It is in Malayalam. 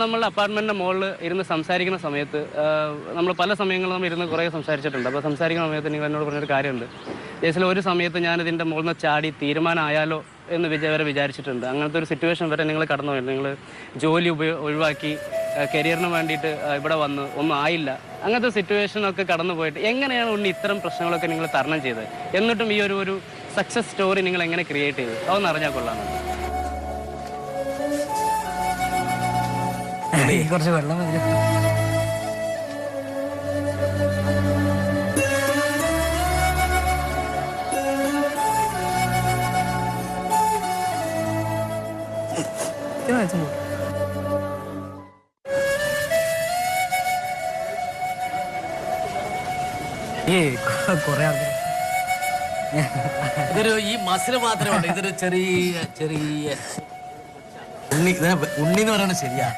നമ്മളുടെ അപ്പാർട്ട്മെൻറ്റിൻ്റെ മുകളിൽ ഇരുന്ന് സംസാരിക്കുന്ന സമയത്ത് നമ്മൾ പല സമയങ്ങളും നമ്മൾ ഇരുന്ന് കുറേ സംസാരിച്ചിട്ടുണ്ട്. അപ്പോൾ സംസാരിക്കുന്ന സമയത്ത് നിങ്ങൾ എന്നോട് പറഞ്ഞൊരു കാര്യമുണ്ട്. ജേസിൽ ഒരു സമയത്ത് ഞാനിതിൻ്റെ മുകളിൽ നിന്ന് ചാടി തീരുമാനമായാലോ എന്ന് വരെ വിചാരിച്ചിട്ടുണ്ട്. അങ്ങനത്തെ ഒരു സിറ്റുവേഷൻ വരെ നിങ്ങൾ കടന്നു പോയിരുന്നു. നിങ്ങൾ ജോലി ഒഴിവാക്കി കരിയറിന് വേണ്ടിയിട്ട് ഇവിടെ വന്ന് ഒന്നും ആയില്ല. അങ്ങനത്തെ സിറ്റുവേഷനൊക്കെ കടന്നു പോയിട്ട് എങ്ങനെയാണ് ഉണ്ണി ഇത്തരം പ്രശ്നങ്ങളൊക്കെ നിങ്ങൾ തരണം ചെയ്തത്? എന്നിട്ടും ഈ ഒരു സക്സസ് സ്റ്റോറി നിങ്ങൾ എങ്ങനെ ക്രിയേറ്റ് ചെയ്തു? അതൊന്ന് അറിഞ്ഞാൽ കൊള്ളാമെന്ന്. കുറച്ച് വെള്ളം ഇതൊരു ഈ മസിൽ മാത്രമേ ഉള്ളൂ. ഇതൊരു ചെറിയ ഉണ്ണി എന്ന് പറയുന്നത് ശരിയാ.